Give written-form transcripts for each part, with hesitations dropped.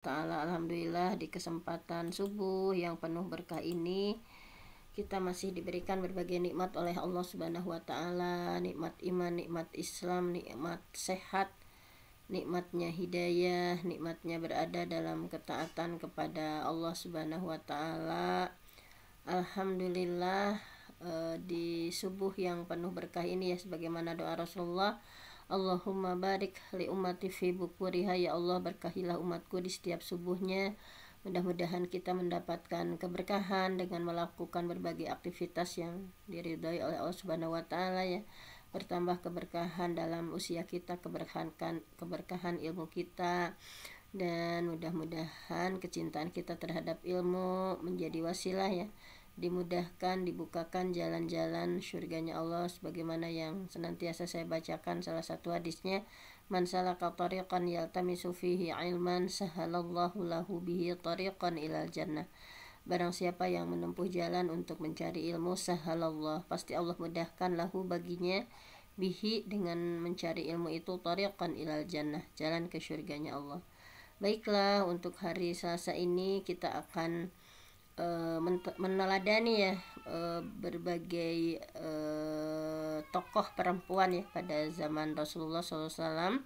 Ta'ala, alhamdulillah di kesempatan subuh yang penuh berkah ini kita masih diberikan berbagai nikmat oleh Allah Subhanahu wa taala, nikmat iman, nikmat Islam, nikmat sehat, nikmatnya hidayah, nikmatnya berada dalam ketaatan kepada Allah Subhanahu wa taala. Alhamdulillah, di subuh yang penuh berkah ini ya, sebagaimana doa Rasulullah, Allahumma barik li ummati fi bukuriha, ya Allah berkahilah umatku di setiap subuhnya. Mudah-mudahan kita mendapatkan keberkahan dengan melakukan berbagai aktivitas yang diridhai oleh Allah Subhanahu wa taala ya. Bertambah keberkahan dalam usia kita, keberkahan ilmu kita, dan mudah-mudahan kecintaan kita terhadap ilmu menjadi wasilah ya, dimudahkan, dibukakan jalan-jalan surganya Allah, sebagaimana yang senantiasa saya bacakan salah satu hadisnya, man salaka tariqan yaltamisu fihi ilman sahalallahu lahu bihi tariqan ilal jannah. Barang siapa yang menempuh jalan untuk mencari ilmu, sahalallah, pasti Allah mudahkan, lahu baginya, bihi dengan mencari ilmu itu, tariqan ilal jannah, jalan ke surganya Allah. Baiklah, untuk hari Selasa ini kita akan meneladani ya berbagai tokoh perempuan ya pada zaman Rasulullah SAW.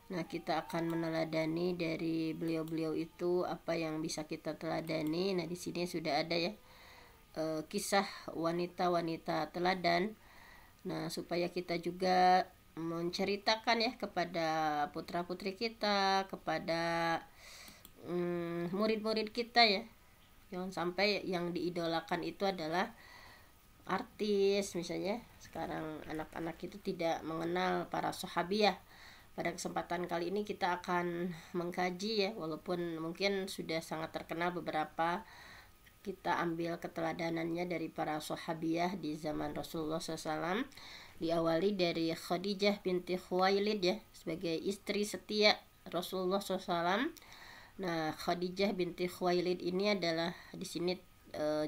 Nah, kita akan meneladani dari beliau-beliau itu apa yang bisa kita teladani. Nah, di sini sudah ada ya kisah wanita-wanita teladan. Nah, supaya kita juga menceritakan ya kepada putra-putri kita, kepada murid-murid kita ya. Jangan sampai yang diidolakan itu adalah artis misalnya. Sekarang anak-anak itu tidak mengenal para sahabiah. Pada kesempatan kali ini kita akan mengkaji ya, walaupun mungkin sudah sangat terkenal beberapa, kita ambil keteladanannya dari para sahabiah di zaman Rasulullah SAW. Diawali dari Khadijah binti Khuwailid ya, sebagai istri setia Rasulullah SAW. Nah, Khadijah binti Khuwailid ini adalah di sini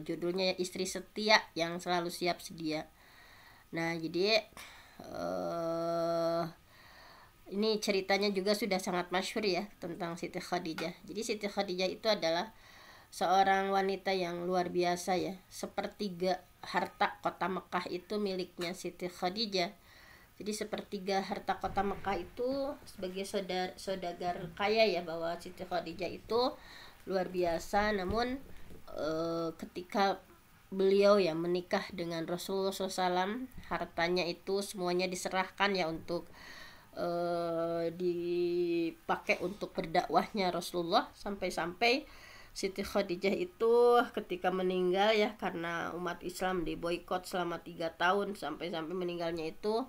judulnya istri setia yang selalu siap sedia. Nah, jadi ini ceritanya juga sudah sangat masyhur ya tentang Siti Khadijah. Jadi Siti Khadijah itu adalah seorang wanita yang luar biasa ya. Sepertiga harta kota Mekah itu miliknya Siti Khadijah. Jadi sepertiga harta kota Mekah itu sebagai saudagar kaya ya, bahwa Siti Khadijah itu luar biasa. Namun ketika beliau ya menikah dengan Rasulullah SAW, hartanya itu semuanya diserahkan ya untuk dipakai untuk berdakwahnya Rasulullah. Sampai-sampai Siti Khadijah itu ketika meninggal ya, karena umat Islam diboikot selama 3 tahun, sampai-sampai meninggalnya itu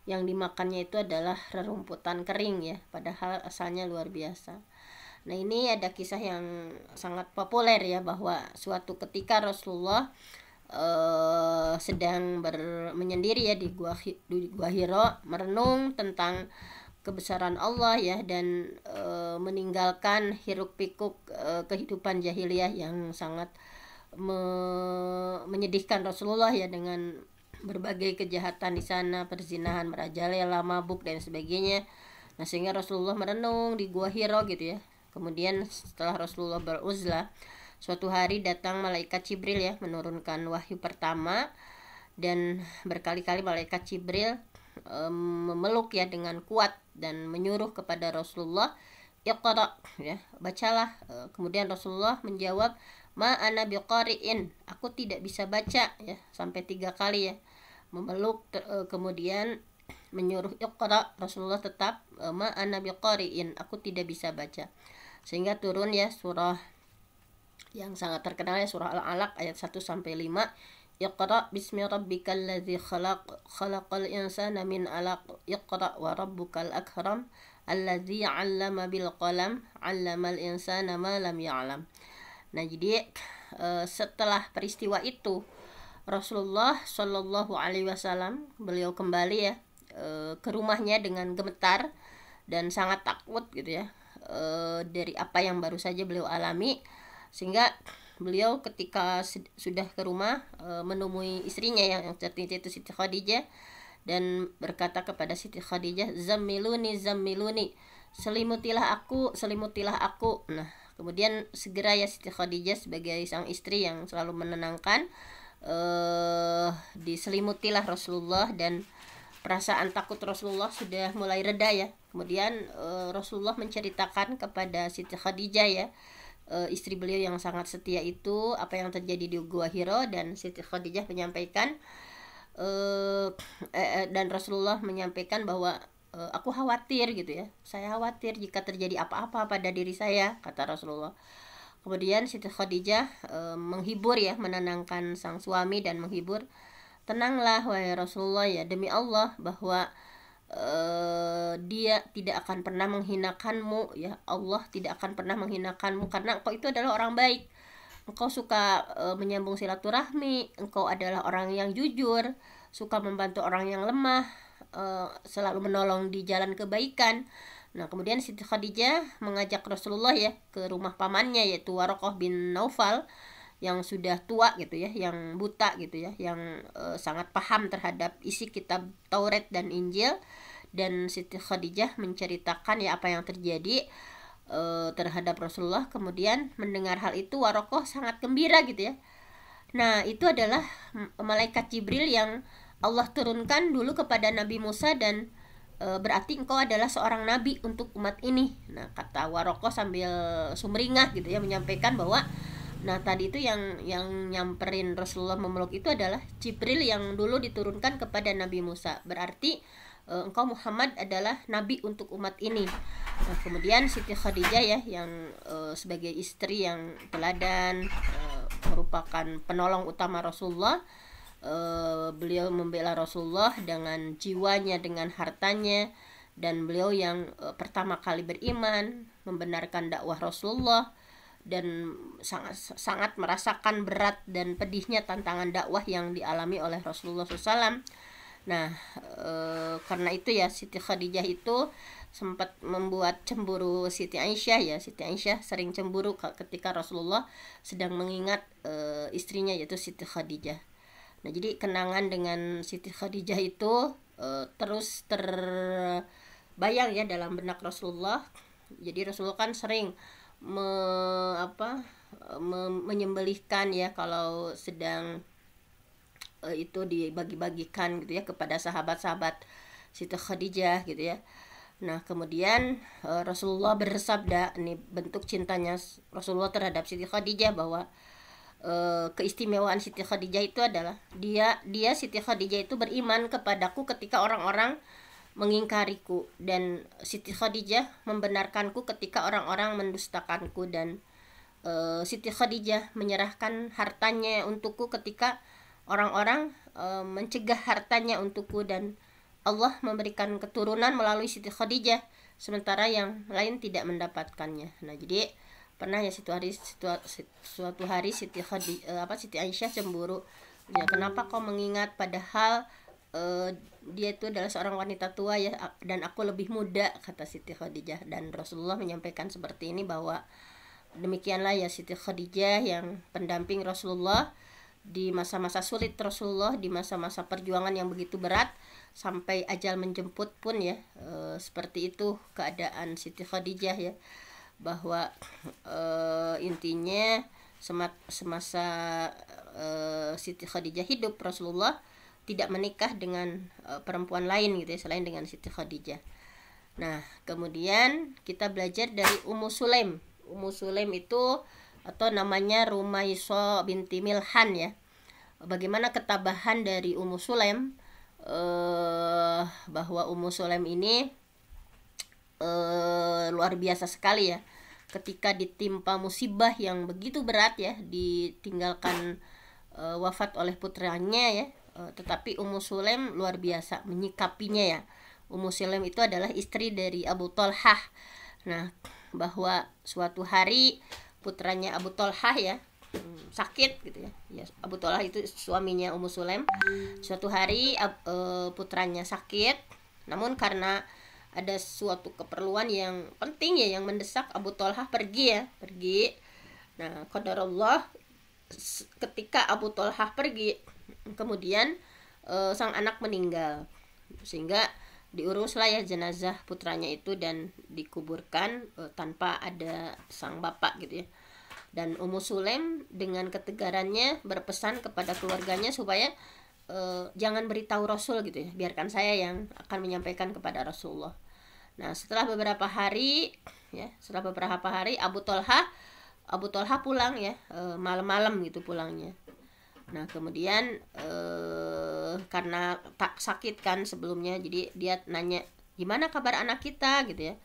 yang dimakannya itu adalah rerumputan kering ya, padahal asalnya luar biasa. Nah, ini ada kisah yang sangat populer ya, bahwa suatu ketika Rasulullah sedang menyendiri ya di gua Hira, merenung tentang kebesaran Allah ya, dan meninggalkan hiruk pikuk kehidupan jahiliyah yang sangat menyedihkan Rasulullah ya, dengan berbagai kejahatan di sana, perzinahan, merajalela, mabuk dan sebagainya. Nah, sehingga Rasulullah merenung di gua Hira gitu ya. Kemudian setelah Rasulullah beruzlah, suatu hari datang malaikat Jibril ya, menurunkan wahyu pertama, dan berkali-kali malaikat Jibril memeluk ya dengan kuat dan menyuruh kepada Rasulullah, Iqra ya, bacalah. Kemudian Rasulullah menjawab, ma ana biqari'in, aku tidak bisa baca ya, sampai 3 kali ya memeluk. Kemudian menyuruh Iqra, Rasulullah tetap ma ana biqari'in, aku tidak bisa baca. Sehingga turun ya surah yang sangat terkenal ya, surah Al-Alaq ayat 1 sampai 5. Iqra bismi rabbikal ladzi khalaqal insana min 'alaq, Iqra wa rabbukal akram alladzi 'allama bil qalam 'allamal insana ma lam ya'lam. Nah, jadi setelah peristiwa itu Rasulullah Shallallahu Alaihi Wasallam beliau kembali ya ke rumahnya dengan gemetar dan sangat takut gitu ya dari apa yang baru saja beliau alami, sehingga beliau ketika sudah ke rumah menemui istrinya yang tercinta itu Siti Khadijah, dan berkata kepada Siti Khadijah, zammiluni zammiluni, selimutilah aku, selimutilah aku. Nah, Kemudian segera ya Siti Khadijah sebagai sang istri yang selalu menenangkan, diselimutilah Rasulullah, dan perasaan takut Rasulullah sudah mulai reda ya. Kemudian Rasulullah menceritakan kepada Siti Khadijah ya, istri beliau yang sangat setia itu, apa yang terjadi di Gua Hiro, dan Siti Khadijah menyampaikan dan Rasulullah menyampaikan bahwa aku khawatir gitu ya, saya khawatir jika terjadi apa-apa pada diri saya, kata Rasulullah. Kemudian Siti Khadijah menghibur ya, menenangkan sang suami dan menghibur, tenanglah wahai Rasulullah ya, demi Allah bahwa dia tidak akan pernah menghinakanmu ya, Allah tidak akan pernah menghinakanmu, karena engkau itu adalah orang baik, engkau suka menyambung silaturahmi, engkau adalah orang yang jujur, suka membantu orang yang lemah, selalu menolong di jalan kebaikan. Nah, kemudian Siti Khadijah mengajak Rasulullah ya ke rumah pamannya, yaitu Waraqah bin Naufal, yang sudah tua gitu ya, yang buta gitu ya, yang sangat paham terhadap isi kitab Taurat dan Injil. Dan Siti Khadijah menceritakan ya apa yang terjadi terhadap Rasulullah. Kemudian mendengar hal itu, Waraqah sangat gembira gitu ya. Nah, itu adalah malaikat Jibril yang Allah turunkan dulu kepada Nabi Musa, dan berarti engkau adalah seorang nabi untuk umat ini. Nah, kata Waraqah sambil sumringah gitu ya, menyampaikan bahwa nah tadi itu yang nyamperin Rasulullah memeluk itu adalah Jibril yang dulu diturunkan kepada Nabi Musa. Berarti engkau Muhammad adalah nabi untuk umat ini. Nah, kemudian Siti Khadijah ya, yang sebagai istri yang teladan, merupakan penolong utama Rasulullah, beliau membela Rasulullah dengan jiwanya, dengan hartanya, dan beliau yang pertama kali beriman, membenarkan dakwah Rasulullah, dan sangat merasakan berat dan pedihnya tantangan dakwah yang dialami oleh Rasulullah SAW. Nah, karena itu ya Siti Khadijah itu sempat membuat cemburu Siti Aisyah ya. Siti Aisyah sering cemburu ketika Rasulullah sedang mengingat istrinya, yaitu Siti Khadijah. Nah, jadi kenangan dengan Siti Khadijah itu terus terbayang ya dalam benak Rasulullah. Jadi Rasulullah kan sering menyembelihkan ya kalau sedang itu dibagi-bagikan gitu ya kepada sahabat-sahabat Siti Khadijah gitu ya. Nah, kemudian Rasulullah bersabda, ini bentuk cintanya Rasulullah terhadap Siti Khadijah, bahwa keistimewaan Siti Khadijah itu adalah dia Siti Khadijah itu beriman kepadaku ketika orang-orang mengingkariku, dan Siti Khadijah membenarkanku ketika orang-orang mendustakanku, dan Siti Khadijah menyerahkan hartanya untukku ketika orang-orang mencegah hartanya untukku, dan Allah memberikan keturunan melalui Siti Khadijah sementara yang lain tidak mendapatkannya. Nah, jadi pernah ya suatu hari Siti Aisyah cemburu ya, kenapa kau mengingat padahal dia itu adalah seorang wanita tua ya, dan aku lebih muda, kata Siti Khadijah. Dan Rasulullah menyampaikan seperti ini, bahwa demikianlah ya Siti Khadijah yang pendamping Rasulullah di masa-masa sulit Rasulullah, di masa-masa perjuangan yang begitu berat sampai ajal menjemput pun ya, seperti itu keadaan Siti Khadijah ya, bahwa intinya semasa Siti Khadijah hidup, Rasulullah tidak menikah dengan perempuan lain gitu ya selain dengan Siti Khadijah. Nah, kemudian kita belajar dari Ummu Sulaim. Ummu Sulaim itu atau namanya Rumaiso binti Milhan ya. Bagaimana ketabahan dari Ummu Sulaim, bahwa Ummu Sulaim ini luar biasa sekali ya. Ketika ditimpa musibah yang begitu berat ya, ditinggalkan wafat oleh putranya ya, tetapi Ummu Sulaim luar biasa menyikapinya ya. Ummu Sulaim itu adalah istri dari Abu Thalhah. Nah, bahwa suatu hari putranya Abu Thalhah ya sakit gitu ya. Abu Thalhah itu suaminya Ummu Sulaim. Suatu hari putranya sakit, namun karena ada suatu keperluan yang penting ya, yang mendesak, Abu Thalhah pergi. Nah, qadarullah, ketika Abu Thalhah pergi, kemudian sang anak meninggal, sehingga diuruslah ya jenazah putranya itu dan dikuburkan tanpa ada sang bapak gitu ya. Dan Ummu Sulaim dengan ketegarannya berpesan kepada keluarganya supaya jangan beritahu Rasul gitu ya, biarkan saya yang akan menyampaikan kepada Rasulullah. Nah setelah beberapa hari Abu Tolha pulang ya, malam-malam gitu pulangnya. Nah kemudian karena tak sakit kan sebelumnya, jadi dia nanya gimana kabar anak kita gitu ya,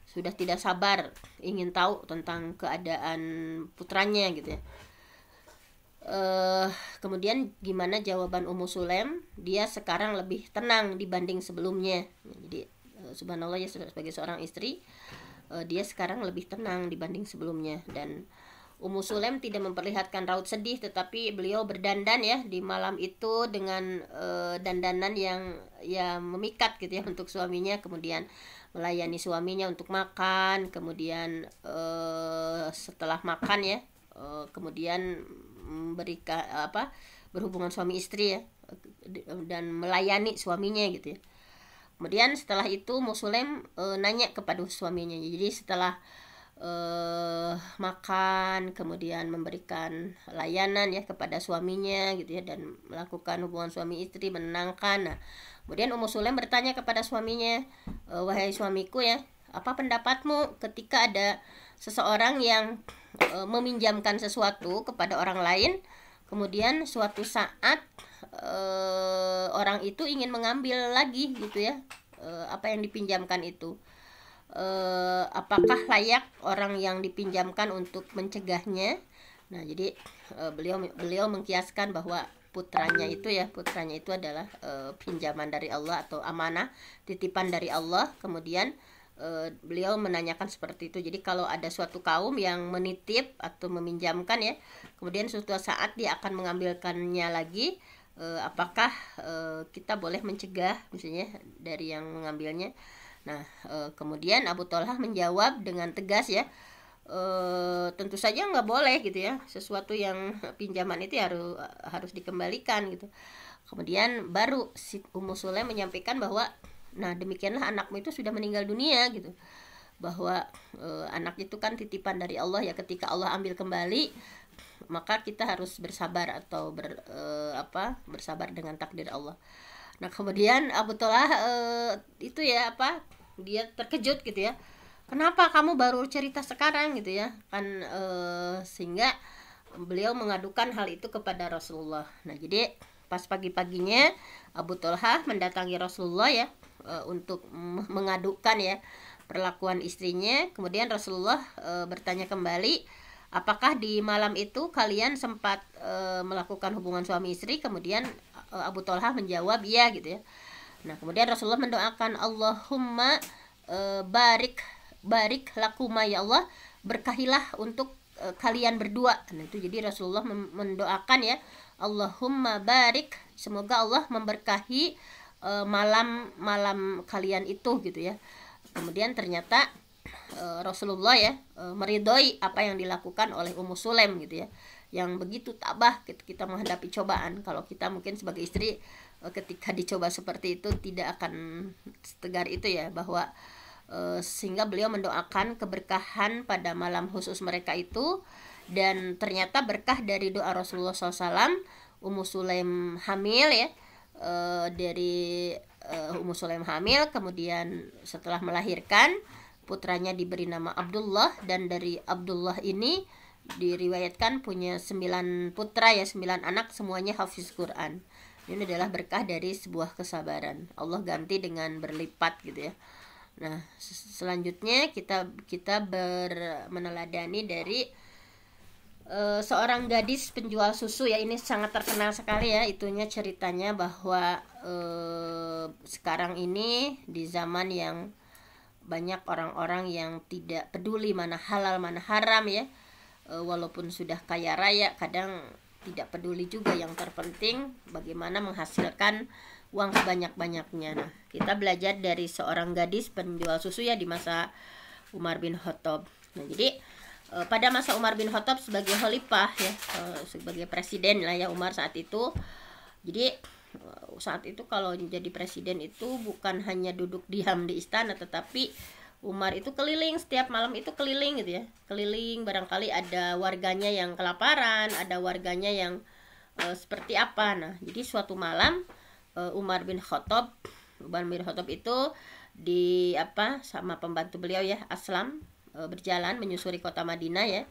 sudah tidak sabar ingin tahu tentang keadaan putranya gitu ya. Kemudian gimana jawaban Ummu Sulaim, dia sekarang lebih tenang dibanding sebelumnya. Jadi subhanallah ya, sebagai seorang istri dia sekarang lebih tenang dibanding sebelumnya. Dan Ummu Sulaim tidak memperlihatkan raut sedih, tetapi beliau berdandan ya di malam itu dengan dandanan yang ya memikat gitu ya untuk suaminya. Kemudian melayani suaminya untuk makan, kemudian setelah makan ya kemudian berhubungan suami istri ya, dan melayani suaminya gitu ya. Kemudian setelah itu Ummu Sulaim nanya kepada suaminya. Jadi setelah makan, kemudian memberikan layanan ya kepada suaminya gitu ya, dan melakukan hubungan suami istri menenangkan. Nah, kemudian Ummu Sulaim bertanya kepada suaminya, wahai suamiku ya, apa pendapatmu ketika ada seseorang yang meminjamkan sesuatu kepada orang lain, kemudian suatu saat orang itu ingin mengambil lagi gitu ya apa yang dipinjamkan itu. Apakah layak orang yang dipinjamkan untuk mencegahnya? Nah, jadi beliau mengkiaskan bahwa putranya itu adalah pinjaman dari Allah atau amanah, titipan dari Allah. Kemudian beliau menanyakan seperti itu. Jadi kalau ada suatu kaum yang menitip atau meminjamkan ya, kemudian suatu saat dia akan mengambilkannya lagi, apakah kita boleh mencegah misalnya dari yang mengambilnya? Nah, kemudian Abu Tolha menjawab dengan tegas ya, tentu saja nggak boleh gitu ya, sesuatu yang pinjaman itu harus dikembalikan gitu. Kemudian baru si Ummu Sulaim menyampaikan bahwa nah demikianlah anakmu itu sudah meninggal dunia gitu, bahwa anak itu kan titipan dari Allah ya, ketika Allah ambil kembali maka kita harus bersabar atau bersabar dengan takdir Allah. Nah kemudian Abu Tolha itu ya dia terkejut gitu ya, kenapa kamu baru cerita sekarang gitu ya kan, sehingga beliau mengadukan hal itu kepada Rasulullah. Nah jadi pas pagi-paginya Abu Tolha mendatangi Rasulullah ya untuk mengadukan ya perlakuan istrinya. Kemudian Rasulullah bertanya kembali, apakah di malam itu kalian sempat melakukan hubungan suami istri? Kemudian Abu Tolha menjawab iya gitu ya. Nah kemudian Rasulullah mendoakan, Allahumma barik lakuma ya Allah, berkahilah untuk kalian berdua. Nah itu jadi Rasulullah mendoakan ya, Allahumma barik, semoga Allah memberkahi malam kalian itu gitu ya. Kemudian ternyata Rasulullah ya meridhoi apa yang dilakukan oleh Ummu Sulaim gitu ya, yang begitu tabah kita menghadapi cobaan. Kalau kita mungkin sebagai istri ketika dicoba seperti itu tidak akan setegar itu ya, bahwa sehingga beliau mendoakan keberkahan pada malam khusus mereka itu. Dan ternyata berkah dari doa Rasulullah SAW, Ummu Sulaim hamil ya, dari Ummu Sulaim hamil, kemudian setelah melahirkan putranya diberi nama Abdullah, dan dari Abdullah ini diriwayatkan punya 9 putra ya, 9 anak, semuanya hafiz Quran. Ini adalah berkah dari sebuah kesabaran, Allah ganti dengan berlipat gitu ya. Nah selanjutnya kita meneladani dari seorang gadis penjual susu ya, ini sangat terkenal sekali ya itunya ceritanya, bahwa sekarang ini di zaman yang banyak orang-orang yang tidak peduli mana halal mana haram ya, walaupun sudah kaya raya kadang tidak peduli juga, yang terpenting bagaimana menghasilkan uang sebanyak-banyaknya. Nah, kita belajar dari seorang gadis penjual susu ya di masa Umar bin Khattab. Nah, jadi pada masa Umar bin Khattab sebagai khalifah ya, sebagai presiden lah ya Umar saat itu. Jadi saat itu kalau jadi presiden itu bukan hanya duduk diam di istana, tetapi Umar itu keliling setiap malam, itu keliling gitu ya, keliling, barangkali ada warganya yang kelaparan, ada warganya yang seperti apa. Nah jadi suatu malam Umar bin Khattab itu di apa sama pembantu beliau ya, Aslam, berjalan menyusuri kota Madinah ya,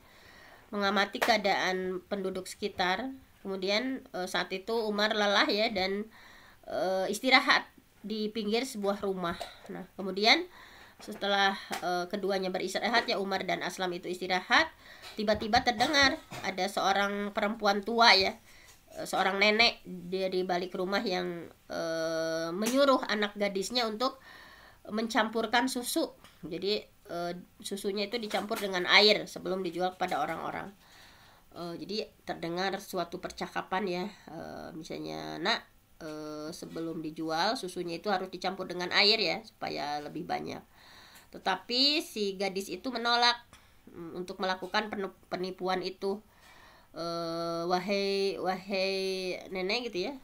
mengamati keadaan penduduk sekitar. Kemudian saat itu Umar lelah ya, dan istirahat di pinggir sebuah rumah. Nah kemudian setelah keduanya beristirahat ya, Umar dan Aslam itu istirahat, tiba-tiba terdengar ada seorang perempuan tua ya, seorang nenek dari balik rumah yang menyuruh anak gadisnya untuk mencampurkan susu. Jadi susunya itu dicampur dengan air sebelum dijual kepada orang-orang. Jadi terdengar suatu percakapan ya, misalnya, nak, sebelum dijual susunya itu harus dicampur dengan air ya supaya lebih banyak. Tetapi si gadis itu menolak untuk melakukan penipuan itu. Wahai nenek gitu ya,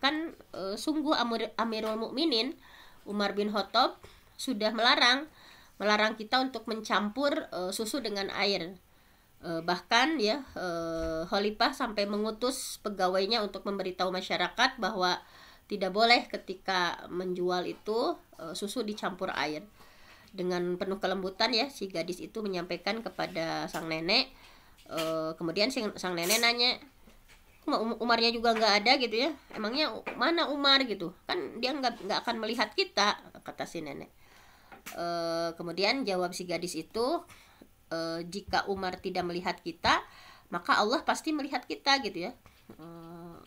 kan sungguh Amirul Mukminin Umar bin Khattab sudah melarang kita untuk mencampur susu dengan air. Bahkan ya Khalifah sampai mengutus pegawainya untuk memberitahu masyarakat bahwa tidak boleh ketika menjual itu susu dicampur air. Dengan penuh kelembutan ya si gadis itu menyampaikan kepada sang nenek. Kemudian sang nenek nanya, Umarnya juga nggak ada gitu ya, emangnya mana Umar gitu kan, dia nggak akan melihat kita, kata si nenek. Kemudian jawab si gadis itu, jika Umar tidak melihat kita maka Allah pasti melihat kita gitu ya.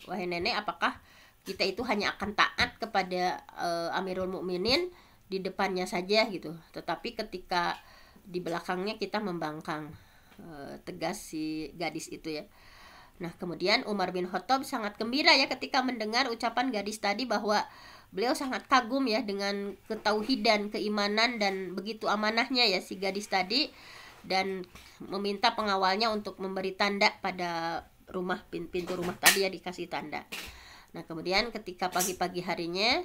Wahai nenek, apakah kita itu hanya akan taat kepada Amirul Mukminin di depannya saja gitu, tetapi ketika di belakangnya kita membangkang, tegas si gadis itu ya. Nah kemudian Umar bin Khattab sangat gembira ya ketika mendengar ucapan gadis tadi, bahwa beliau sangat kagum ya dengan ketauhidan, keimanan, dan begitu amanahnya ya si gadis tadi, dan meminta pengawalnya untuk memberi tanda pada rumah, pintu rumah tadi ya, dikasih tanda. Nah kemudian ketika pagi-pagi harinya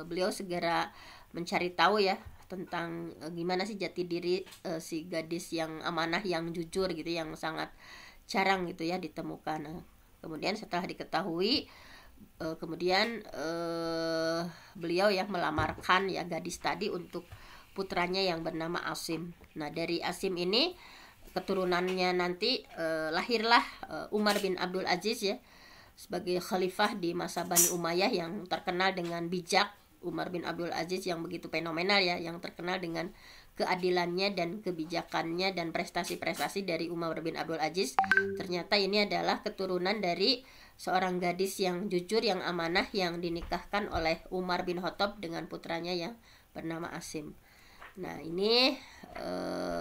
beliau segera mencari tahu ya tentang gimana sih jati diri si gadis yang amanah, yang jujur gitu, yang sangat jarang gitu ya ditemukan. Nah, kemudian setelah diketahui, kemudian beliau yang melamarkan ya gadis tadi untuk putranya yang bernama Asim. Nah dari Asim ini keturunannya nanti lahirlah Umar bin Abdul Aziz ya, sebagai khalifah di masa Bani Umayyah yang terkenal dengan bijak. Umar bin Abdul Aziz yang begitu fenomenal ya, yang terkenal dengan keadilannya dan kebijakannya dan prestasi-prestasi dari Umar bin Abdul Aziz. Ternyata ini adalah keturunan dari seorang gadis yang jujur, yang amanah, yang dinikahkan oleh Umar bin Khattab dengan putranya yang bernama Asim. Nah ini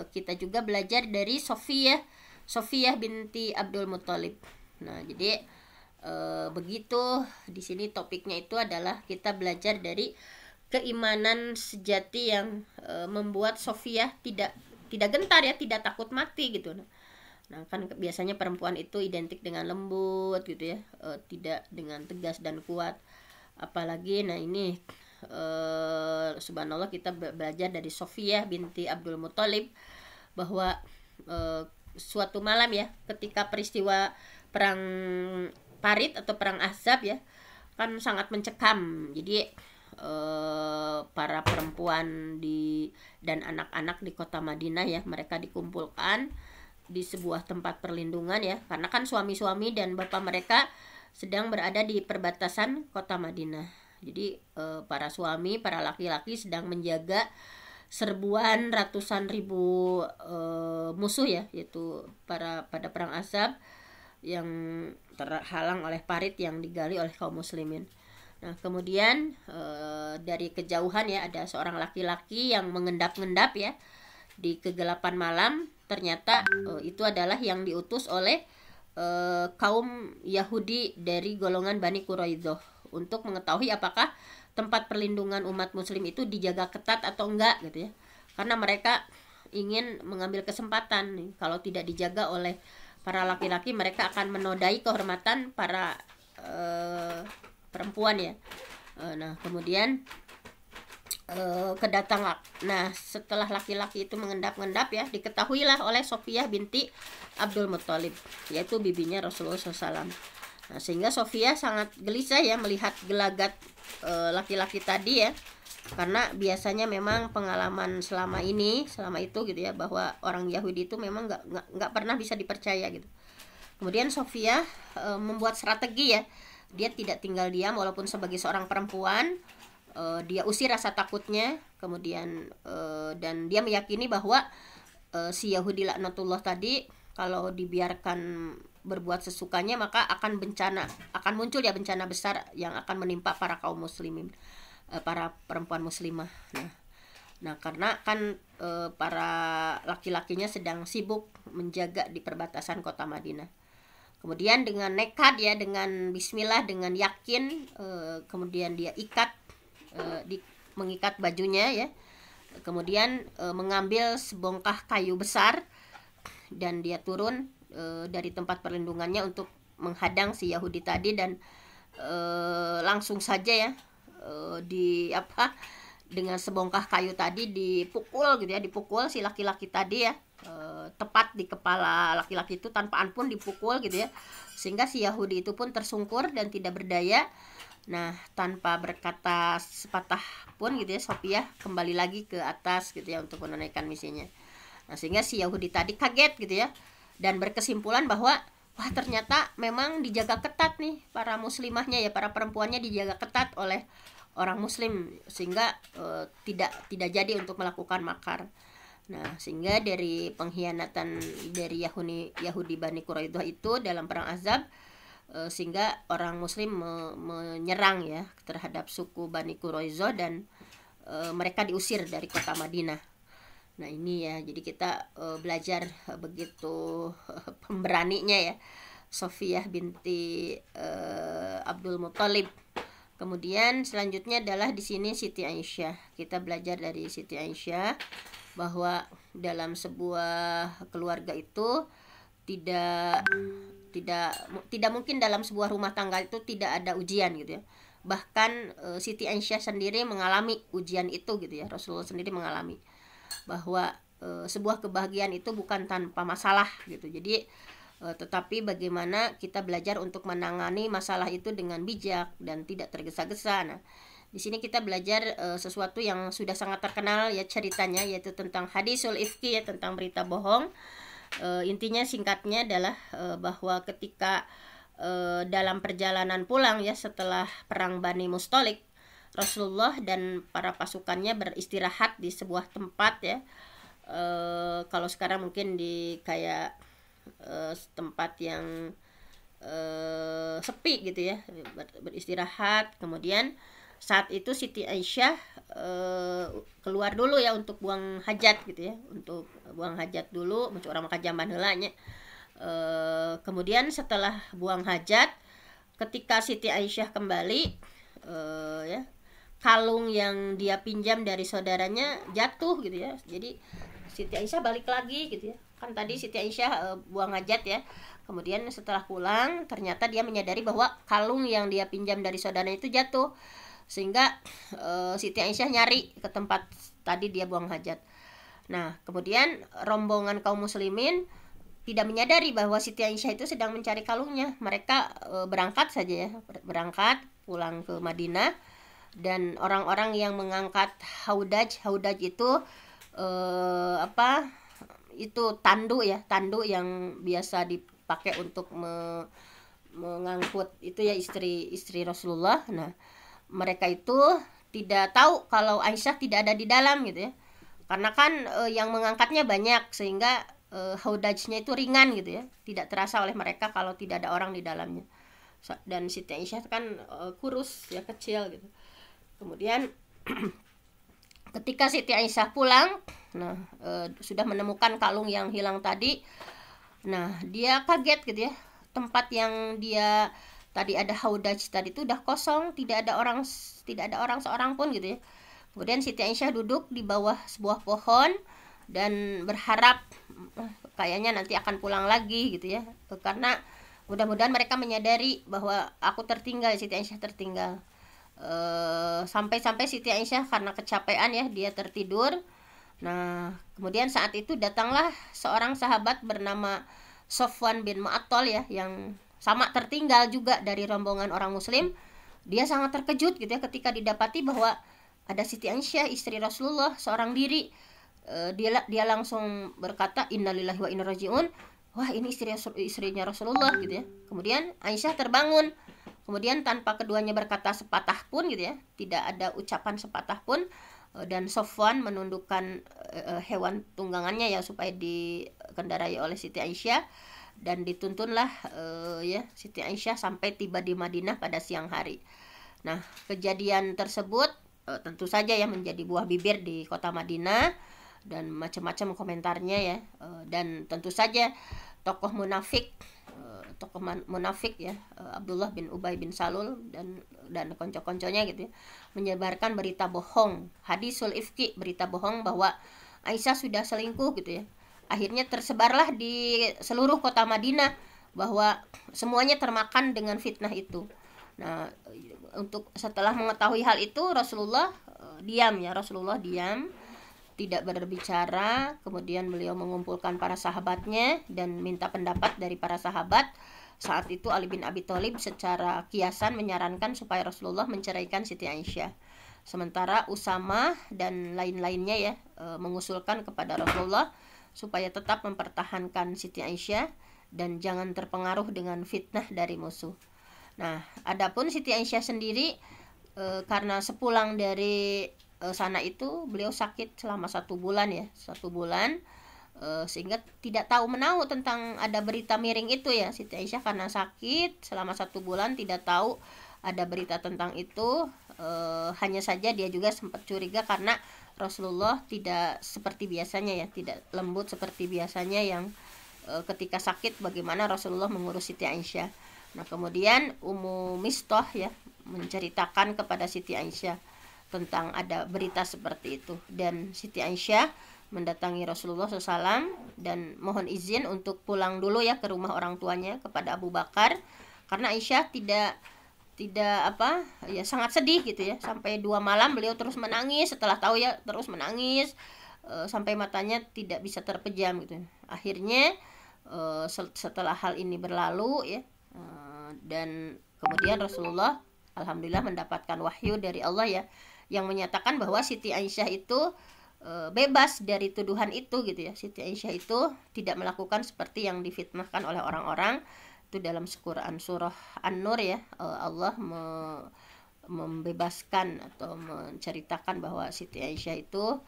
kita juga belajar dari Sofiyah binti Abdul Muthalib. Nah jadi begitu di sini topiknya itu adalah kita belajar dari keimanan sejati yang membuat Sofiyah tidak gentar ya, tidak takut mati gitu. Nah kan biasanya perempuan itu identik dengan lembut gitu ya, tidak dengan tegas dan kuat. Apalagi nah ini subhanallah kita belajar dari Sofiyah binti Abdul Muthalib bahwa suatu malam ya, ketika peristiwa perang Parit atau perang Ahzab ya, kan sangat mencekam. Jadi para perempuan dan anak-anak di kota Madinah ya, mereka dikumpulkan di sebuah tempat perlindungan ya, karena kan suami-suami dan bapak mereka sedang berada di perbatasan kota Madinah. Jadi para suami, para laki-laki sedang menjaga serbuan ratusan ribu musuh ya, yaitu pada perang Ahzab yang terhalang oleh parit yang digali oleh kaum muslimin. Nah kemudian dari kejauhan ya, ada seorang laki-laki yang mengendap-endap ya di kegelapan malam. Ternyata itu adalah yang diutus oleh kaum Yahudi dari golongan Bani Quraidah untuk mengetahui apakah tempat perlindungan umat muslim itu dijaga ketat atau enggak gitu ya, karena mereka ingin mengambil kesempatan nih, kalau tidak dijaga oleh para laki-laki mereka akan menodai kehormatan para perempuan ya. Nah kemudian kedatangan, nah setelah laki-laki itu mengendap-endap ya, diketahuilah oleh Sofiyah binti Abdul Muthalib, yaitu bibinya Rasulullah SAW. Nah sehingga Sofiyah sangat gelisah ya melihat gelagat laki-laki tadi ya, karena biasanya memang pengalaman selama itu gitu ya, bahwa orang Yahudi itu memang nggak pernah bisa dipercaya gitu. Kemudian Sofiyah membuat strategi ya, dia tidak tinggal diam walaupun sebagai seorang perempuan. Dia usir rasa takutnya, kemudian dan dia meyakini bahwa si Yahudi laknatullah tadi kalau dibiarkan berbuat sesukanya maka akan muncul ya bencana besar yang akan menimpa para kaum muslimin, para perempuan muslimah. Nah karena kan para laki-lakinya sedang sibuk menjaga di perbatasan kota Madinah. Kemudian dengan nekat ya, dengan bismillah, dengan yakin, kemudian dia mengikat bajunya ya, kemudian mengambil sebongkah kayu besar dan dia turun dari tempat perlindungannya untuk menghadang si Yahudi tadi, dan langsung saja ya dengan sebongkah kayu tadi dipukul gitu ya, dipukul si laki-laki tadi ya, tepat di kepala laki-laki itu, tanpa ampun dipukul gitu ya, sehingga si Yahudi itu pun tersungkur dan tidak berdaya. Nah tanpa berkata sepatah pun gitu ya, Sofiyah kembali lagi ke atas gitu ya untuk menunaikan misinya. Nah sehingga si Yahudi tadi kaget gitu ya, dan berkesimpulan bahwa wah ternyata memang dijaga ketat nih para muslimahnya ya, para perempuannya dijaga ketat oleh orang muslim, sehingga tidak jadi untuk melakukan makar. Nah sehingga dari pengkhianatan dari Yahudi Bani Quraidah itu dalam perang Ahzab, sehingga orang muslim menyerang ya terhadap suku Bani Quraidah, dan mereka diusir dari kota Madinah. Nah ini ya, jadi kita belajar begitu pemberaninya ya Sofiyah binti Abdul Muthalib. Kemudian selanjutnya adalah di sini Siti Aisyah. Kita belajar dari Siti Aisyah bahwa dalam sebuah keluarga itu tidak mungkin dalam sebuah rumah tangga itu tidak ada ujian gitu ya. Bahkan Siti Aisyah sendiri mengalami ujian itu gitu ya. Rasulullah sendiri mengalami bahwa sebuah kebahagiaan itu bukan tanpa masalah gitu. Jadi tetapi bagaimana kita belajar untuk menangani masalah itu dengan bijak dan tidak tergesa-gesa. Nah di sini kita belajar sesuatu yang sudah sangat terkenal ya ceritanya, yaitu tentang hadisul ifki ya, tentang berita bohong. Intinya singkatnya adalah bahwa ketika dalam perjalanan pulang ya setelah perang Bani Mustalik, Rasulullah dan para pasukannya beristirahat di sebuah tempat ya, kalau sekarang mungkin di kayak tempat yang sepi gitu ya, beristirahat. Kemudian saat itu Siti Aisyah keluar dulu ya untuk buang hajat gitu ya, untuk buang hajat dulu, orang maka jamban heulanya. Kemudian setelah buang hajat, ketika Siti Aisyah kembali ya, kalung yang dia pinjam dari saudaranya jatuh gitu ya. Jadi Siti Aisyah balik lagi gitu ya. Kan tadi Siti Aisyah buang hajat ya. Kemudian setelah pulang ternyata dia menyadari bahwa kalung yang dia pinjam dari saudaranya itu jatuh. Sehingga Siti Aisyah nyari ke tempat tadi dia buang hajat. Nah kemudian rombongan kaum muslimin tidak menyadari bahwa Siti Aisyah itu sedang mencari kalungnya. Mereka berangkat saja ya, berangkat pulang ke Madinah. Dan orang-orang yang mengangkat haudaj itu itu tanduk ya, tanduk yang biasa dipakai untuk mengangkut itu ya istri Rasulullah. Nah mereka itu tidak tahu kalau Aisyah tidak ada di dalam gitu ya, karena kan yang mengangkatnya banyak, sehingga haudajnya itu ringan gitu ya, tidak terasa oleh mereka kalau tidak ada orang di dalamnya. Dan Siti Aisyah kan kurus ya, kecil gitu. Kemudian ketika Siti Aisyah pulang, nah sudah menemukan kalung yang hilang tadi. Nah dia kaget gitu ya, tempat yang dia tadi ada haudaj tadi itu udah kosong, tidak ada orang seorang pun gitu ya. Kemudian Siti Aisyah duduk di bawah sebuah pohon dan berharap kayaknya nanti akan pulang lagi gitu ya, karena Mudah-mudahan mereka menyadari bahwa aku tertinggal, Siti Aisyah tertinggal. Sampai-sampai Siti Aisyah karena kecapean ya, dia tertidur. Nah, kemudian saat itu datanglah seorang sahabat bernama Sofwan bin Mu'attal ya, yang sama tertinggal juga dari rombongan orang muslim. Dia sangat terkejut gitu ya ketika didapati bahwa ada Siti Aisyah, istri Rasulullah, seorang diri. Dia langsung berkata, innalillahi wa inna rajiun. Wah, ini istrinya Rasulullah gitu ya. Kemudian Aisyah terbangun. Kemudian tanpa keduanya berkata sepatah pun gitu ya, tidak ada ucapan sepatah pun, dan Sofwan menundukkan hewan tunggangannya ya supaya dikendarai oleh Siti Aisyah, dan dituntunlah ya Siti Aisyah sampai tiba di Madinah pada siang hari. Nah, kejadian tersebut tentu saja ya menjadi buah bibir di kota Madinah, dan macam-macam komentarnya ya, dan tentu saja tokoh munafik ya, Abdullah bin Ubay bin Salul dan konco-konconya gitu ya, menyebarkan berita bohong, hadisul ifki, berita bohong bahwa Aisyah sudah selingkuh gitu ya. Akhirnya tersebarlah di seluruh kota Madinah bahwa semuanya termakan dengan fitnah itu. Nah, untuk setelah mengetahui hal itu Rasulullah diam, tidak berbicara. Kemudian beliau mengumpulkan para sahabatnya dan minta pendapat dari para sahabat. Saat itu Ali bin Abi Thalib secara kiasan menyarankan supaya Rasulullah menceraikan Siti Aisyah. Sementara Usama dan lain-lainnya ya mengusulkan kepada Rasulullah supaya tetap mempertahankan Siti Aisyah dan jangan terpengaruh dengan fitnah dari musuh. Nah, adapun Siti Aisyah sendiri karena sepulang dari sana itu beliau sakit selama 1 bulan ya, 1 bulan, sehingga tidak tahu menahu tentang ada berita miring itu ya. Siti Aisyah karena sakit selama 1 bulan tidak tahu ada berita tentang itu. Hanya saja dia juga sempat curiga karena Rasulullah tidak seperti biasanya ya, tidak lembut seperti biasanya yang ketika sakit bagaimana Rasulullah mengurus Siti Aisyah. Nah, kemudian Ummu Mistah ya menceritakan kepada Siti Aisyah tentang ada berita seperti itu, dan Siti Aisyah mendatangi Rasulullah SAW dan mohon izin untuk pulang dulu ya ke rumah orang tuanya, kepada Abu Bakar, karena Aisyah tidak sangat sedih gitu ya. Sampai 2 malam beliau terus menangis, setelah tahu ya terus menangis sampai matanya tidak bisa terpejam gitu. Akhirnya setelah hal ini berlalu ya, dan kemudian Rasulullah alhamdulillah mendapatkan wahyu dari Allah ya, yang menyatakan bahwa Siti Aisyah itu bebas dari tuduhan itu gitu ya. Siti Aisyah itu tidak melakukan seperti yang difitnahkan oleh orang-orang. Itu dalam Quran surah An-Nur ya, Allah membebaskan atau menceritakan bahwa Siti Aisyah itu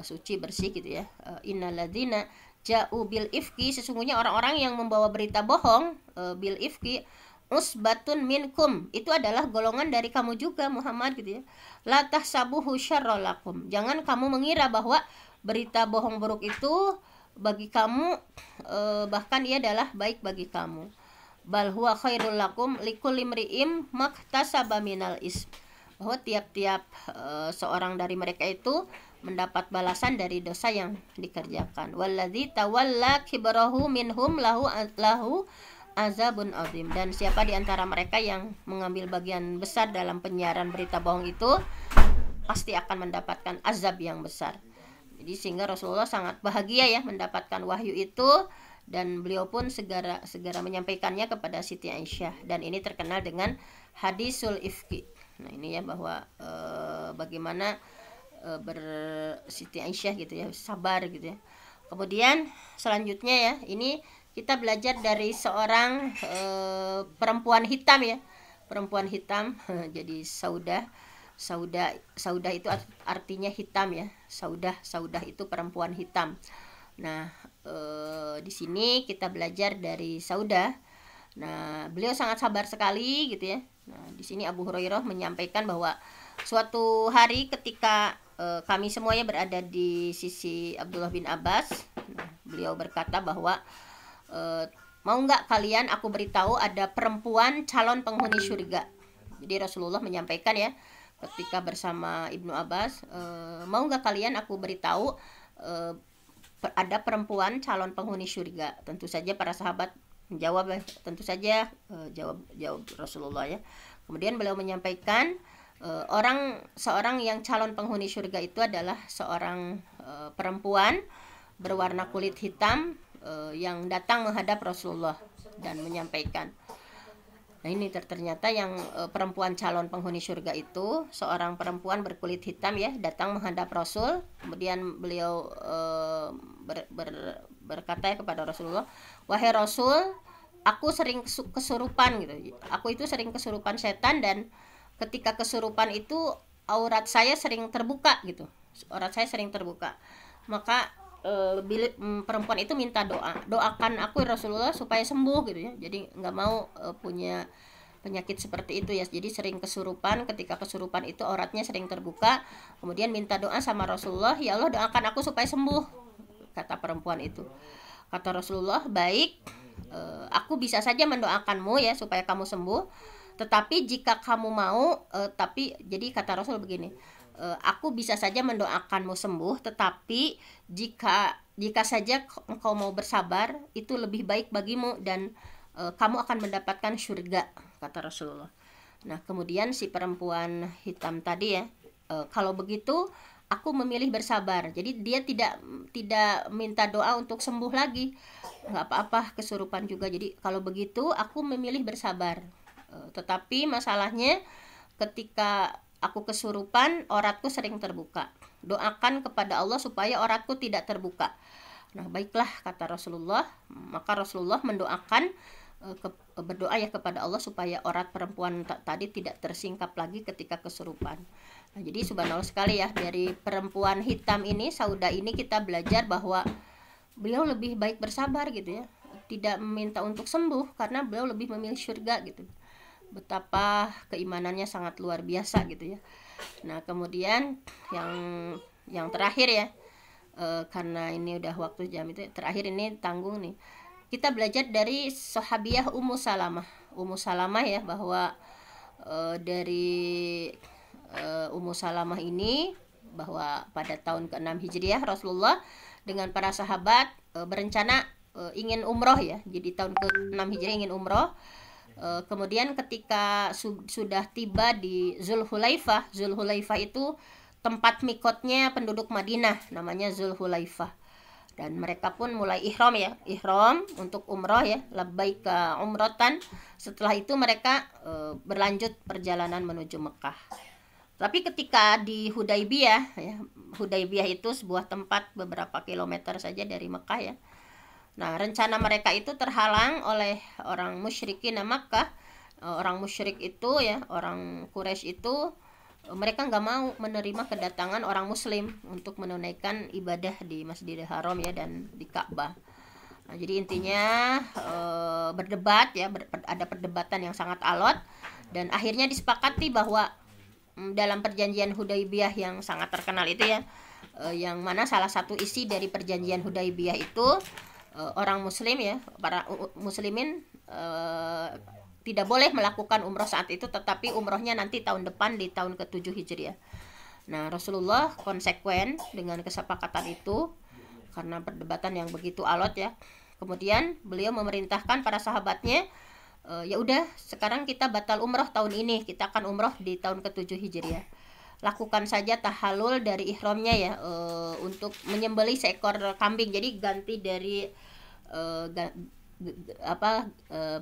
suci, bersih gitu ya. Innalladzina ja'u bil ifki, sesungguhnya orang-orang yang membawa berita bohong, bil ifki usbatun minkum, itu adalah golongan dari kamu juga Muhammad gitu ya. La tahsabuhu syarrol lakum, jangan kamu mengira bahwa berita bohong buruk itu bagi kamu bahkan ia adalah baik bagi kamu. Bal huwa khairul lakum likulli imri'im maktasaba minal ism, bahwa tiap-tiap seorang dari mereka itu mendapat balasan dari dosa yang dikerjakan. Walladzi tawalla kibrahu minhum lahu azabun azim, dan siapa di antara mereka yang mengambil bagian besar dalam penyiaran berita bohong itu pasti akan mendapatkan azab yang besar. Jadi sehingga Rasulullah sangat bahagia ya mendapatkan wahyu itu, dan beliau pun segera menyampaikannya kepada Siti Aisyah, dan ini terkenal dengan hadisul ifki. Nah, ini ya bahwa bagaimana Siti Aisyah gitu ya, sabar gitu ya. Kemudian selanjutnya ya, ini kita belajar dari seorang perempuan hitam ya, perempuan hitam. Jadi Saudah itu artinya hitam ya. Saudah itu perempuan hitam. Nah, di sini kita belajar dari Saudah. Nah, beliau sangat sabar sekali gitu ya. Nah, di sini Abu Hurairah menyampaikan bahwa suatu hari ketika kami semuanya berada di sisi Abdullah bin Abbas, nah, beliau berkata bahwa mau nggak kalian aku beritahu ada perempuan calon penghuni surga. Jadi Rasulullah menyampaikan ya ketika bersama Ibnu Abbas, mau nggak kalian aku beritahu ada perempuan calon penghuni surga. Tentu saja para sahabat Jawab, tentu saja jawab Rasulullah ya. Kemudian beliau menyampaikan seorang yang calon penghuni surga itu adalah seorang perempuan berwarna kulit hitam yang datang menghadap Rasulullah dan menyampaikan. Nah ini ternyata yang perempuan calon penghuni surga itu seorang perempuan berkulit hitam ya, datang menghadap Rasul. Kemudian beliau berkata ya kepada Rasulullah, wahai Rasul, aku sering kesurupan gitu. Aku itu sering kesurupan setan, dan ketika kesurupan itu aurat saya sering terbuka gitu. Aurat saya sering terbuka. Maka perempuan itu minta doakan aku Rasulullah supaya sembuh gitu ya. Jadi nggak mau punya penyakit seperti itu ya. Jadi sering kesurupan, ketika kesurupan itu auratnya sering terbuka. Kemudian minta doa sama Rasulullah, ya Allah doakan aku supaya sembuh, kata perempuan itu. Kata Rasulullah, baik, aku bisa saja mendoakanmu ya supaya kamu sembuh. Tetapi jika kamu mau, jadi kata Rasul begini, aku bisa saja mendoakanmu sembuh, tetapi jika saja engkau mau bersabar, itu lebih baik bagimu dan kamu akan mendapatkan surga, kata Rasulullah. Nah kemudian si perempuan hitam tadi ya, kalau begitu aku memilih bersabar. Jadi dia tidak minta doa untuk sembuh lagi, nggak apa-apa kesurupan juga. Jadi kalau begitu aku memilih bersabar. Tetapi masalahnya ketika aku kesurupan, auratku sering terbuka. Doakan kepada Allah supaya auratku tidak terbuka. Nah baiklah, kata Rasulullah. Maka Rasulullah mendoakan, berdoa ya kepada Allah supaya aurat perempuan tadi tidak tersingkap lagi ketika kesurupan. Nah, jadi subhanallah sekali ya, dari perempuan hitam ini, Sauda ini, kita belajar bahwa beliau lebih baik bersabar gitu ya. Tidak meminta untuk sembuh karena beliau lebih memilih surga gitu. Betapa keimanannya sangat luar biasa gitu ya. Nah kemudian yang terakhir ya, karena ini udah waktu jam itu, terakhir ini tanggung nih, kita belajar dari sahabiah Ummu Salamah ya, bahwa dari Ummu Salamah ini, bahwa pada tahun ke-6 Hijriah Rasulullah dengan para sahabat berencana ingin umroh ya. Jadi tahun ke-6 Hijriah ingin umroh. Kemudian ketika sudah tiba di Zulhulaifah itu tempat mikotnya penduduk Madinah, namanya Zulhulaifah. Dan mereka pun mulai ihram untuk umroh ya, labbaika umrotan. Setelah itu mereka berlanjut perjalanan menuju Mekah. Tapi ketika di Hudaybiyah ya, Hudaybiyah itu sebuah tempat beberapa kilometer saja dari Mekah ya. Nah, rencana mereka itu terhalang oleh orang musyrikin Makkah. Orang musyrik itu ya, orang Quraisy itu, mereka nggak mau menerima kedatangan orang Muslim untuk menunaikan ibadah di Masjidil Haram ya dan di Ka'bah. Nah, jadi intinya berdebat ya, ada perdebatan yang sangat alot, dan akhirnya disepakati bahwa dalam perjanjian Hudaybiyah yang sangat terkenal itu ya, yang mana salah satu isi dari perjanjian Hudaybiyah itu, orang muslim ya, para muslimin tidak boleh melakukan umroh saat itu, tetapi umrohnya nanti tahun depan di tahun ke-7 Hijriah. Nah Rasulullah konsekuen dengan kesepakatan itu karena perdebatan yang begitu alot ya. Kemudian beliau memerintahkan para sahabatnya, ya udah sekarang kita batal umroh tahun ini, kita akan umroh di tahun ke-7 Hijriah. Lakukan saja tahalul dari ihramnya ya, untuk menyembelih seekor kambing. Jadi ganti dari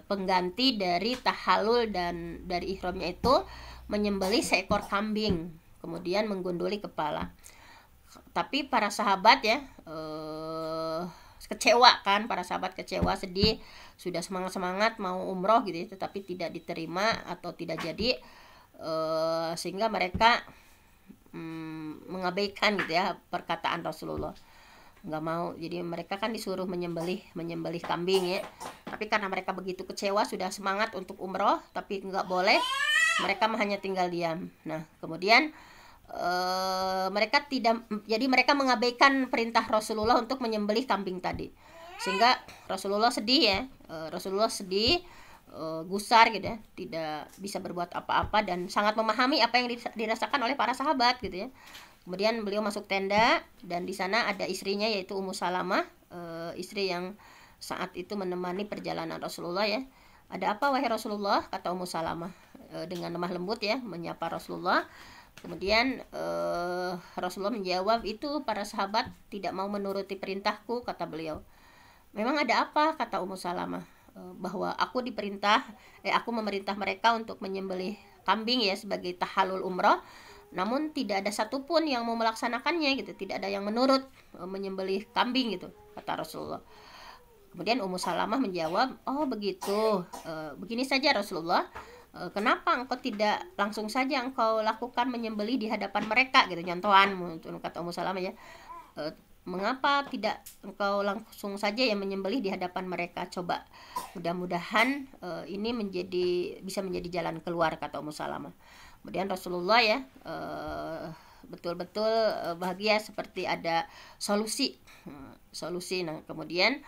pengganti dari tahalul dan dari ihramnya itu menyembelih seekor kambing, kemudian menggunduli kepala. Tapi para sahabat ya kecewa kan, para sahabat kecewa, sedih, sudah semangat mau umroh gitu ya, tetapi tidak diterima atau tidak jadi, sehingga mereka mengabaikan gitu ya perkataan Rasulullah, nggak mau. Jadi mereka kan disuruh menyembelih kambing ya, tapi karena mereka begitu kecewa, sudah semangat untuk umroh tapi nggak boleh, mereka hanya tinggal diam. Nah kemudian mereka mengabaikan perintah Rasulullah untuk menyembelih kambing tadi, sehingga Rasulullah sedih ya, gusar gitu ya, tidak bisa berbuat apa-apa dan sangat memahami apa yang dirasakan oleh para sahabat gitu ya. Kemudian beliau masuk tenda dan di sana ada istrinya yaitu Ummu Salamah, istri yang saat itu menemani perjalanan Rasulullah ya. Ada apa wahai Rasulullah, kata Ummu Salamah dengan lemah lembut ya menyapa Rasulullah. Kemudian Rasulullah menjawab, itu para sahabat tidak mau menuruti perintahku, kata beliau. Memang ada apa, kata Ummu Salamah, bahwa aku memerintah mereka untuk menyembelih kambing ya sebagai tahallul umrah, namun tidak ada satupun yang mau melaksanakannya gitu, tidak ada yang menurut menyembelih kambing gitu, kata Rasulullah. Kemudian Ummu Salamah menjawab, oh begitu, begini saja Rasulullah, kenapa engkau tidak langsung saja engkau lakukan menyembelih di hadapan mereka gitu, nyontohan kata Ummu Salamah ya, mengapa tidak engkau langsung saja yang menyembelih di hadapan mereka, coba mudah-mudahan ini bisa menjadi jalan keluar, kata Ummu Salamah. Kemudian Rasulullah ya betul-betul bahagia seperti ada solusi. Nah kemudian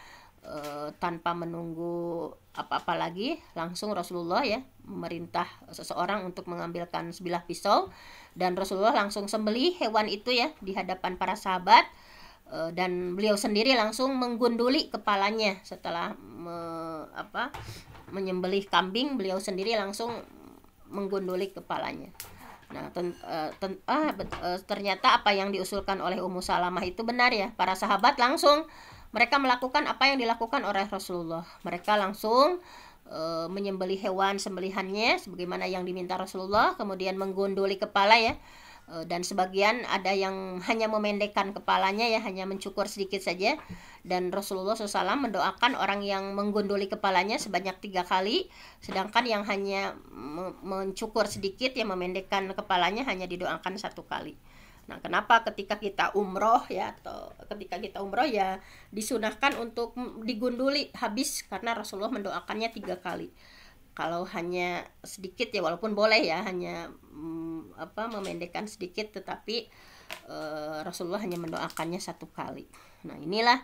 tanpa menunggu apa-apa lagi, langsung Rasulullah ya memerintah seseorang untuk mengambilkan sebilah pisau, dan Rasulullah langsung sembelih hewan itu ya di hadapan para sahabat, dan beliau sendiri langsung menggunduli kepalanya setelah menyembelih kambing, beliau sendiri langsung menggunduli kepalanya. Nah, ternyata apa yang diusulkan oleh Ummu Salamah itu benar ya. Para sahabat langsung mereka melakukan apa yang dilakukan oleh Rasulullah. Mereka langsung menyembelih hewan sembelihannya sebagaimana yang diminta Rasulullah, kemudian menggunduli kepala ya. Dan sebagian ada yang hanya memendekkan kepalanya ya, hanya mencukur sedikit saja. Dan Rasulullah SAW mendoakan orang yang menggunduli kepalanya sebanyak 3 kali, sedangkan yang hanya mencukur sedikit ya, memendekkan kepalanya, hanya didoakan 1 kali. Nah, kenapa ketika kita umroh ya, disunahkan untuk digunduli habis, karena Rasulullah mendoakannya 3 kali. Kalau hanya sedikit ya, walaupun boleh ya, hanya memendekkan sedikit, tetapi Rasulullah hanya mendoakannya 1 kali. Nah, inilah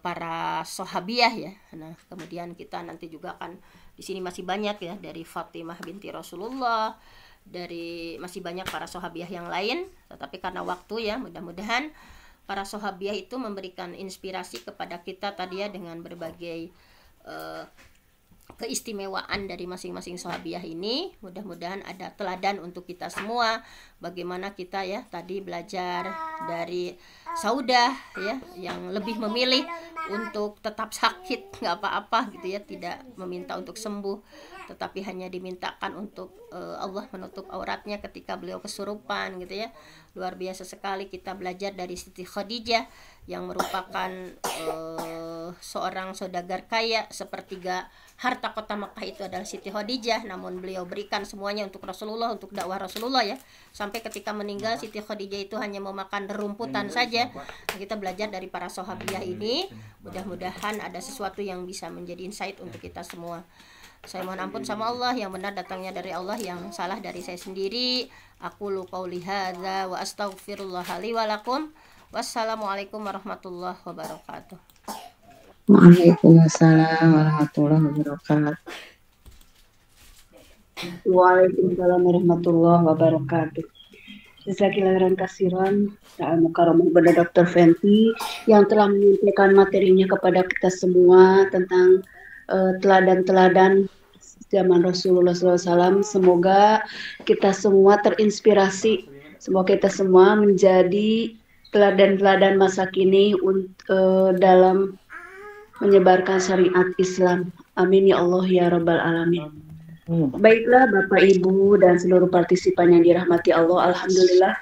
para sahabiah ya. Nah, kemudian kita nanti juga akan di sini masih banyak ya, dari Fatimah binti Rasulullah, dari masih banyak para sahabiah yang lain, tetapi karena waktu ya, mudah-mudahan para sahabiah itu memberikan inspirasi kepada kita tadi ya, dengan berbagai keistimewaan dari masing-masing sahabiah ini. Mudah-mudahan ada teladan untuk kita semua, bagaimana kita ya tadi belajar dari Saudah ya, yang lebih memilih untuk tetap sakit nggak apa-apa gitu ya, tidak meminta untuk sembuh, tetapi hanya dimintakan untuk Allah menutup auratnya ketika beliau kesurupan gitu ya. Luar biasa sekali kita belajar dari Siti Khadijah yang merupakan seorang saudagar kaya. Sepertiga harta kota Makkah itu adalah Siti Khadijah, namun beliau berikan semuanya untuk Rasulullah, untuk dakwah Rasulullah ya. Sampai ketika meninggal Siti Khadijah itu hanya memakan rumputan saja. Nah, kita belajar dari para sahabiah ini, mudah-mudahan ada sesuatu yang bisa menjadi insight untuk kita semua. Saya mohon ampun sama Allah, yang benar datangnya dari Allah, yang salah dari saya sendiri. Aku qauli hadza wa astaghfirullah li wa lakum. Wassalamualaikum warahmatullahi wabarakatuh. Waalaikumsalam warahmatullahi wabarakatuh. Waalaikumsalam warahmatullahi wabarakatuh. Jazakallahu khairan Al-Mukarramah kepada Dr. Fenty yang telah menyampaikan materinya kepada kita semua tentang teladan-teladan zaman Rasulullah SAW. Semoga kita semua terinspirasi, semoga kita semua menjadi teladan-teladan masa kini dalam menyebarkan syariat Islam. Amin ya Allah ya Rabbal Alamin. Baiklah Bapak Ibu dan seluruh partisipan yang dirahmati Allah, alhamdulillah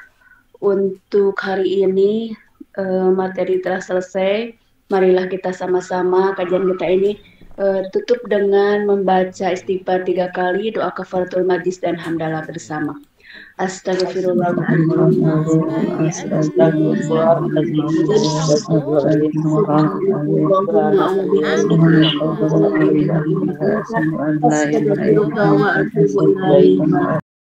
untuk hari ini materi telah selesai. Marilah kita sama-sama kajian kita ini tutup dengan membaca istighfar 3 kali, doa kafaratul majlis dan hamdalah bersama. Astagfirullahaladzim. Astagfirullahaladzim.